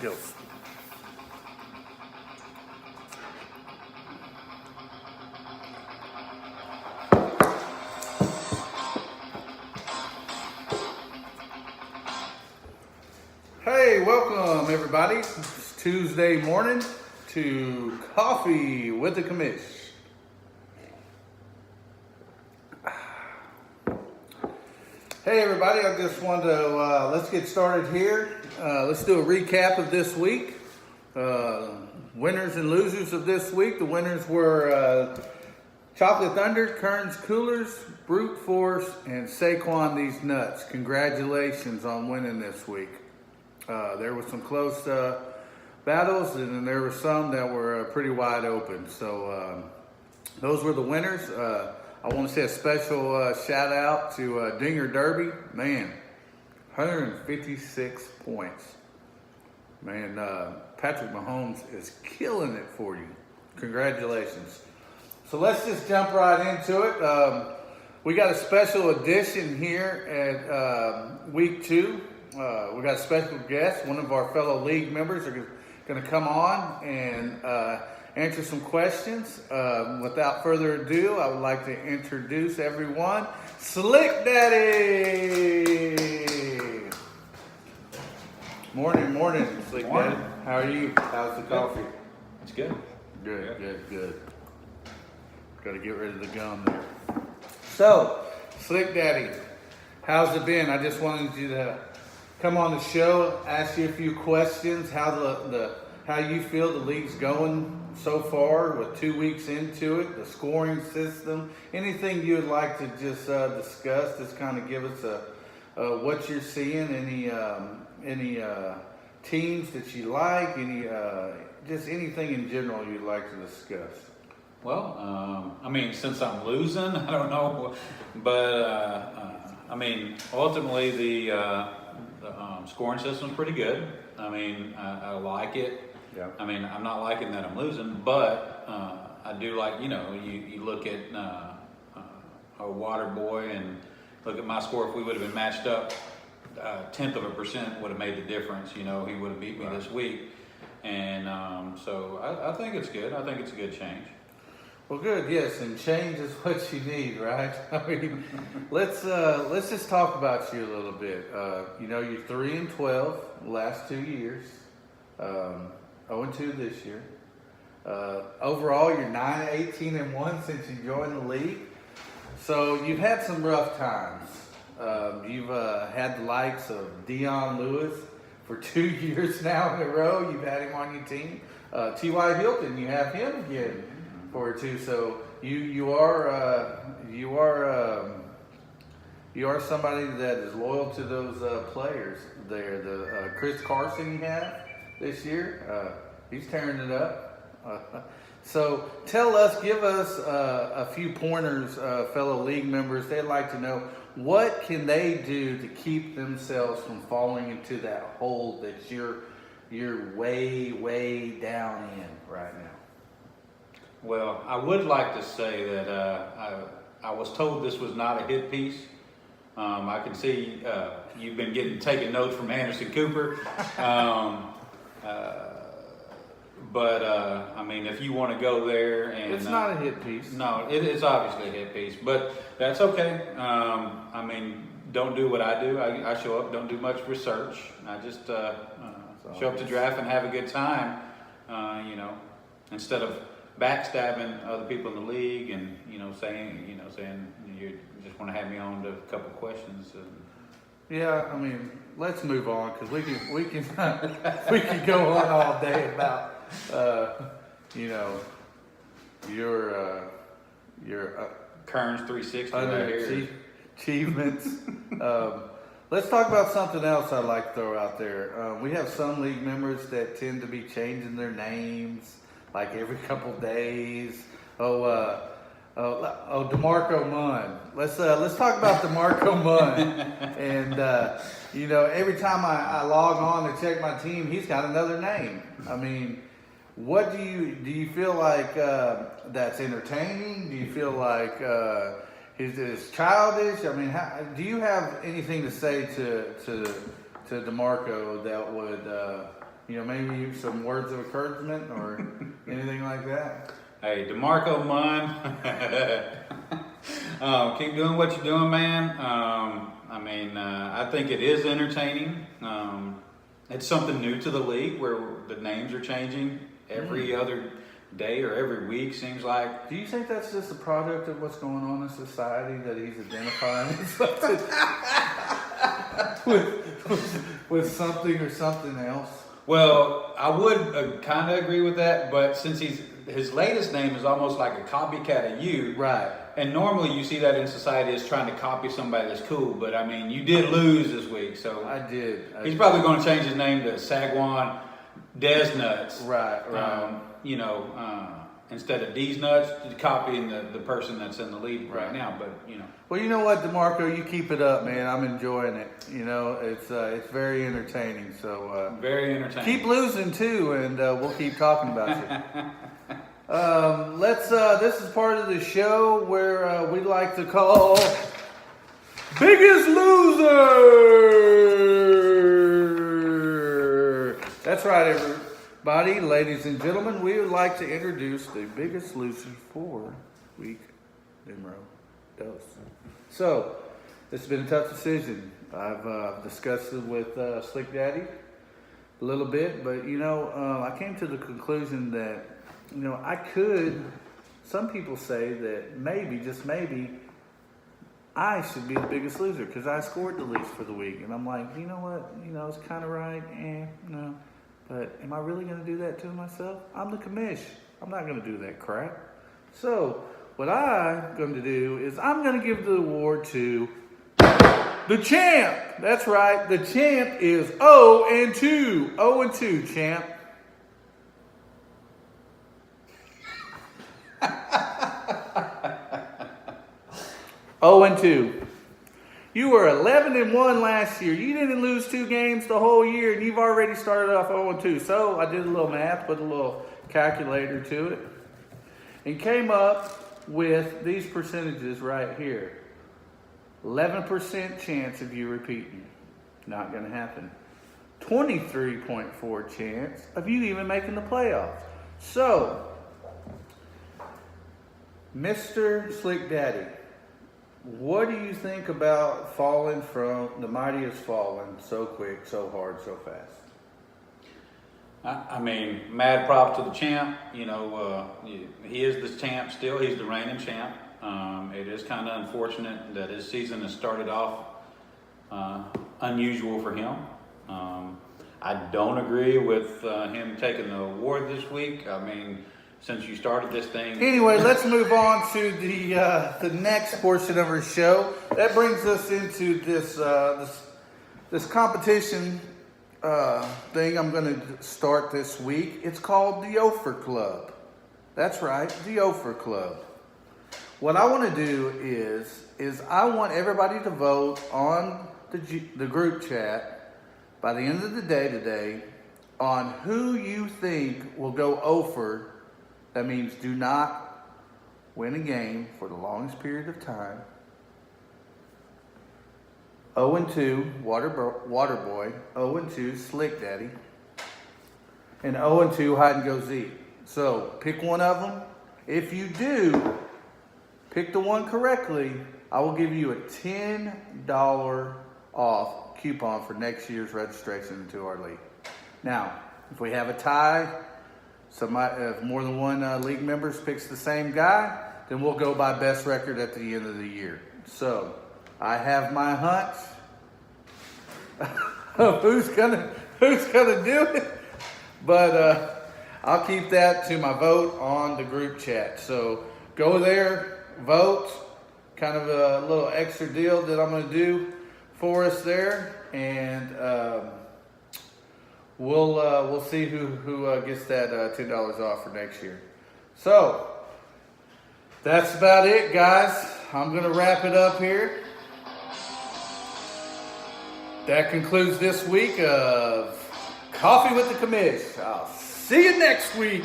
Go. Hey, welcome everybody. It's Tuesday morning to Coffee with the Commish. Hey everybody, I just wanted to, let's get started here. Let's do a recap of this week. Winners and losers of this week. The winners were Chocolate Thunder, Kern's Coolers, Brute Force, and Saquon These Nuts. Congratulations on winning this week. There were some close battles, and then there were some that were pretty wide open. So those were the winners. I want to say a special shout out to Dinger Derby. Man, 156 points. Man, Patrick Mahomes is killing it for you. Congratulations. So let's just jump right into it. We got a special edition here at week 2. We got a special guest. One of our fellow league members are going to come on and answer some questions. Without further ado, I would like to introduce everyone. Slick Daddy! Morning, Slick Morning. Daddy. How are you? How's the coffee? It's good. Good. Got to get rid of the gum there. So, Slick Daddy, how's it been? I just wanted you to come on the show, ask you a few questions. How you feel the league's going so far with 2 weeks into it, the scoring system, anything you would like to just discuss, just kind of give us what you're seeing, any teams that you like, just anything in general you'd like to discuss. Well, since I'm losing, I don't know, but ultimately the scoring system's pretty good. I like it. Yeah. I'm not liking that I'm losing, but I do like, you look at a water boy and look at my score. If we would have been matched up, 0.1% would have made the difference. He would have beat me this week. And so I think it's good. I think it's a good change. Well, good. Yes, and change is what you need, right? Let's just talk about you a little bit. You're 3-12 the last 2 years. 0-2 this year. Overall, you're 9-18-1 since you joined the league. So you've had some rough times. You've had the likes of Dion Lewis for 2 years now in a row. You've had him on your team. T.Y. Hilton, you have him again for 2. So you are somebody that is loyal to those players there. The Chris Carson you have this year, he's tearing it up. So give us a few pointers, fellow league members. They'd like to know what can they do to keep themselves from falling into that hole that you're way down in right now. Well, I would like to say that I was told this was not a hit piece. I can see you've been taking notes from Anderson Cooper. If you want to go there and it's not a hit piece. No, it is obviously a hit piece, but that's okay. Don't do what I do. I show up, don't do much research. I just show up to draft and have a good time. Instead of backstabbing other people in the league and saying you just want to have me on to a couple questions. Yeah, let's move on because we can we can go on all day about your Kern's 360 right here. Achievements. Let's talk about something else I'd like to throw out there. We have some league members that tend to be changing their names like every couple days. Demarco Munn. Let's talk about Demarco Munn. And every time I log on to check my team, he's got another name. What do you feel like that's entertaining? Do you feel like is childish? Do you have anything to say to Demarco that would maybe some words of encouragement or anything like that. Hey, Demarco, Munn, keep doing what you're doing, man. I think it is entertaining. It's something new to the league where the names are changing every other day or every week, seems like. Do you think that's just a product of what's going on in society, that he's identifying something with something or something else? Well, I would kind of agree with that, but since his latest name is almost like a copycat of you, right? And normally you see that in society as trying to copy somebody that's cool, but I mean, you did lose this week, so I did. He's probably going to change his name to Sagwan Des Nuts, right? Instead of D's Nuts, copying the person that's in the lead right now. But well, you know what, Demarco, you keep it up, man. I'm enjoying it. It's very entertaining. So very entertaining. Keep losing too, and we'll keep talking about you. This is part of the show where we like to call Biggest Loser. That's right, everybody, ladies and gentlemen. We would like to introduce the Biggest Loser for week numero dos. So, it's been a tough decision. I've discussed it with Slick Daddy a little bit, but I came to the conclusion that some people say that maybe, just maybe, I should be the biggest loser because I scored the least for the week. And I'm like, you know what? It's kind of right. No. But am I really going to do that to myself? I'm the commish. I'm not going to do that crap. So what I'm going to do is I'm going to give the award to the champ. That's right. The champ is 0-2. 0-2, champ. Oh and 2. You were 11-1 last year. You didn't lose 2 games the whole year, and you've already started off 0-2. So I did a little math, put a little calculator to it, and came up with these percentages right here. 11% chance of you repeating. Not going to happen. 23.4 chance of you even making the playoffs. So, Mr. Slick Daddy, what do you think about falling from the mighty has fallen so quick, so hard, so fast? Mad props to the champ. He is the champ still. He's the reigning champ. It is kind of unfortunate that his season has started off unusual for him. I don't agree with him taking the award this week. Since you started this thing. Anyway, let's move on to the next portion of our show. That brings us into this competition thing I'm going to start this week. It's called the Ofer Club. That's right, the Ofer Club. What I want to do is I want everybody to vote on the group chat by the end of the day today on who you think will go Ofer. That means do not win a game for the longest period of time. 0-2, Waterboy. 0-2, Slick Daddy. And 0-2, Hide and Go Zeke. So pick one of them. If you do pick the one correctly, I will give you a $10 off coupon for next year's registration into our league. Now, if we have a tie, if more than one league members picks the same guy, then we'll go by best record at the end of the year. So I have my hunch of who's gonna do it, but I'll keep that to my vote on the group chat. So go there, vote. Kind of a little extra deal that I'm gonna do for us there, and we'll see who gets that $10 off for next year. So that's about it, guys. I'm gonna wrap it up here. That concludes this week of Coffee with the Commish. I'll see you next week.